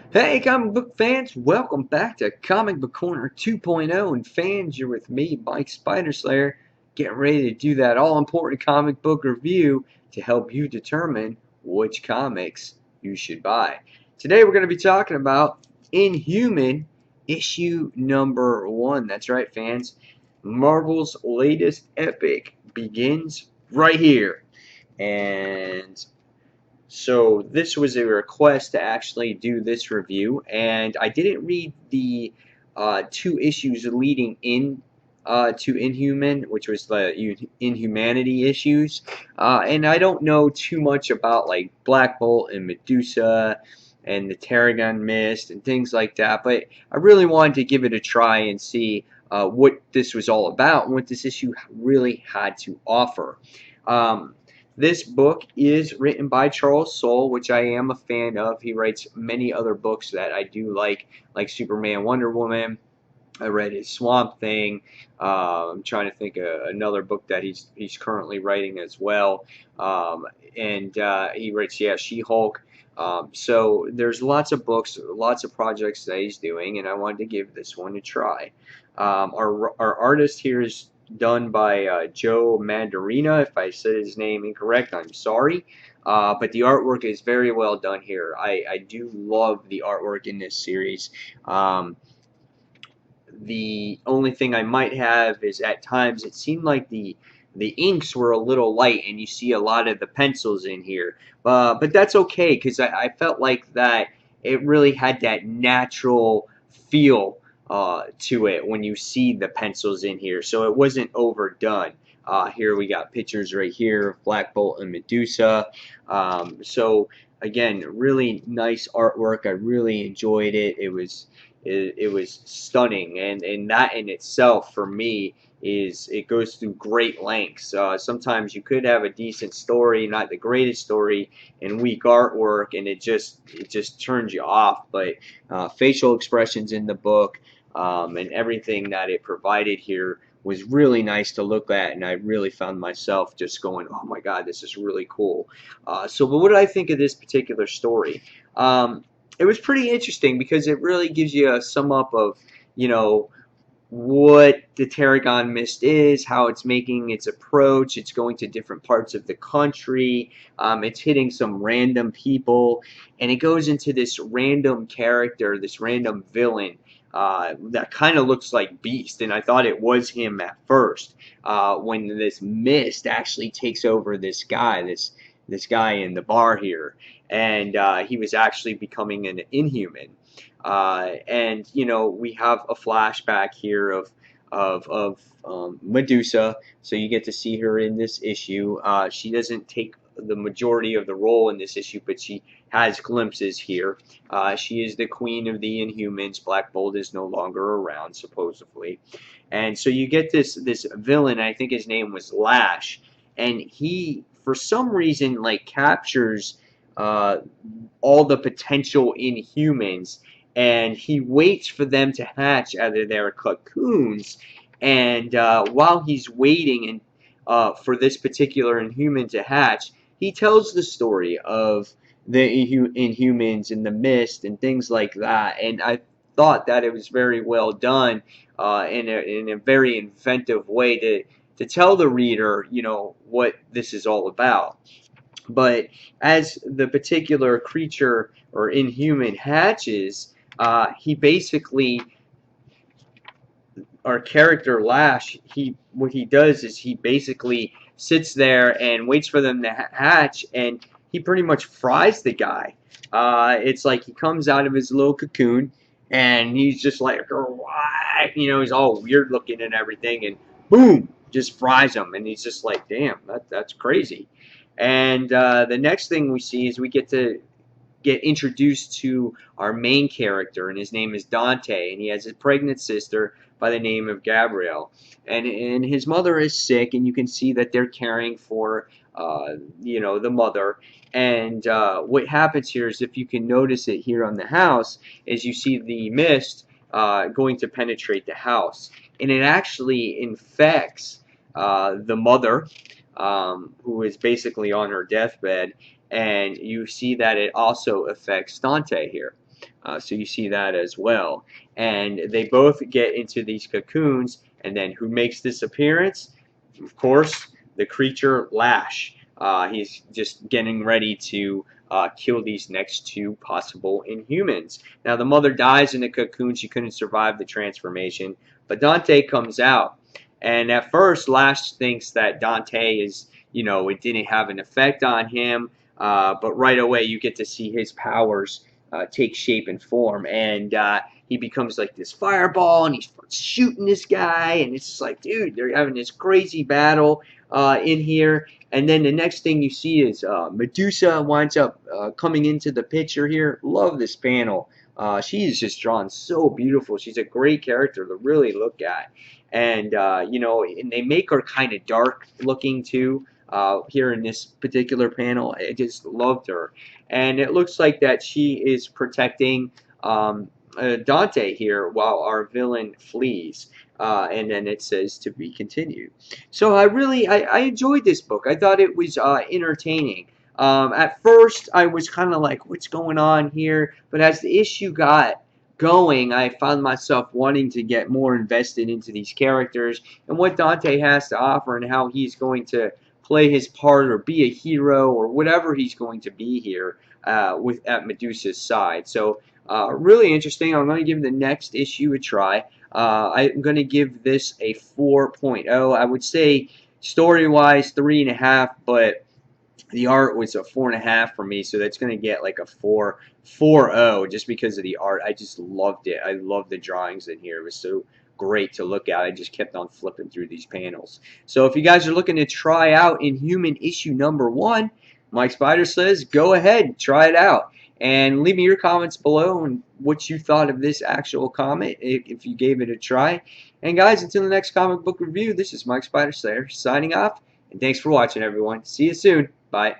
Hey, comic book fans, welcome back to Comic Book Corner 2.0. And fans, you're with me, Mike Spiderslayer, getting ready to do that all important comic book review to help you determine which comics you should buy. Today, we're going to be talking about Inhuman issue number 1. That's right, fans. Marvel's latest epic begins right here. And so this was a request to actually do this review, and I didn't read the two issues leading in to Inhuman, which was the Inhumanity issues, and I don't know too much about like Black Bolt and Medusa and the Tarragon Mist and things like that, but I really wanted to give it a try and see what this was all about and what this issue really had to offer. Um, this book is written by Charles Soule, which I am a fan of. He writes many other books that I do like Superman, Wonder Woman. I read his Swamp Thing. I'm trying to think of another book that he's currently writing as well. And he writes, yeah, She-Hulk. So there's lots of books, lots of projects that he's doing, and I wanted to give this one a try. Our artist here is done by Joe Mandarina. If I said his name incorrect, I'm sorry. But the artwork is very well done here. I do love the artwork in this series. The only thing I might have is at times it seemed like the inks were a little light, and you see a lot of the pencils in here. But that's okay because I felt like that it really had that natural feel to it when you see the pencils in here, so it wasn't overdone. Here we got pictures right here of Black Bolt and Medusa. So again, really nice artwork. I really enjoyed it. It was stunning, and that in itself for me is it goes through great lengths. Sometimes you could have a decent story, not the greatest story, and weak artwork, and it just turns you off. But facial expressions in the book and everything that it provided here was really nice to look at, and I really found myself just going, "Oh my God, this is really cool." But what did I think of this particular story? It was pretty interesting because it really gives you a sum up of, you know, what the Tarragon Mist is, how it's making its approach. It's going to different parts of the country. It's hitting some random people, and it goes into this random character, this random villain that kind of looks like Beast, and I thought it was him at first. When this mist actually takes over this guy in the bar here, and he was actually becoming an Inhuman. And we have a flashback here of Medusa, so you get to see her in this issue. She doesn't take the majority of the role in this issue, but she has glimpses here. She is the queen of the Inhumans. Black Bolt is no longer around, supposedly, and so you get this villain. I think his name was Lash, and he, for some reason, like captures uh, all the potential Inhumans, and he waits for them to hatch out of their cocoons. And while he's waiting and for this particular Inhuman to hatch, he tells the story of the Inhumans and the Mist and things like that. And I thought that it was very well done in a very inventive way to tell the reader, what this is all about. But as the particular creature or Inhuman hatches, he basically, our character Lash, what he does is he basically sits there and waits for them to hatch, and he pretty much fries the guy. It's like he comes out of his little cocoon, and he's just like, what? He's all weird looking and everything, and boom, just fries him, and he's just like, damn, that's crazy. And the next thing we see is we get introduced to our main character, and his name is Dante, and he has a pregnant sister by the name of Gabrielle, and his mother is sick, and you can see that they're caring for the mother. And what happens here is, if you can notice it here on the house, is you see the mist going to penetrate the house, and it actually infects the mother, who is basically on her deathbed, and you see that it also affects Dante here. So you see that as well. And they both get into these cocoons, and then who makes this appearance? Of course, the creature Lash. He's just getting ready to kill these next two possible Inhumans. Now, the mother dies in the cocoon. She couldn't survive the transformation. But Dante comes out. And at first, Lash thinks that Dante is, it didn't have an effect on him. But right away, you get to see his powers take shape and form. And he becomes like this fireball, and he starts shooting this guy. And it's just like, dude, they're having this crazy battle in here. And then the next thing you see is Medusa winds up coming into the picture here. Love this panel. She's just drawn so beautiful. She's a great character to really look at. And, and they make her kind of dark looking too here in this particular panel. I just loved her. And it looks like that she is protecting Dante here while our villain flees. And then it says to be continued. So I enjoyed this book. I thought it was entertaining. At first, I was kind of like, what's going on here? But as the issue got going, I found myself wanting to get more invested into these characters and what Dante has to offer and how he's going to play his part or be a hero or whatever he's going to be here at Medusa's side. So really interesting. I'm going to give the next issue a try. I'm going to give this a 4.0. I would say story-wise 3.5, but the art was a 4.5 for me, so that's going to get like a 4.0 just because of the art. I just loved it. I loved the drawings in here. It was so great to look at. I just kept on flipping through these panels. So if you guys are looking to try out Inhuman issue number 1, Mike Spider says go ahead, try it out. And leave me your comments below on what you thought of this actual comic, if you gave it a try. And guys, until the next comic book review, this is Mike Spider Slayer signing off. And thanks for watching, everyone. See you soon. Bye.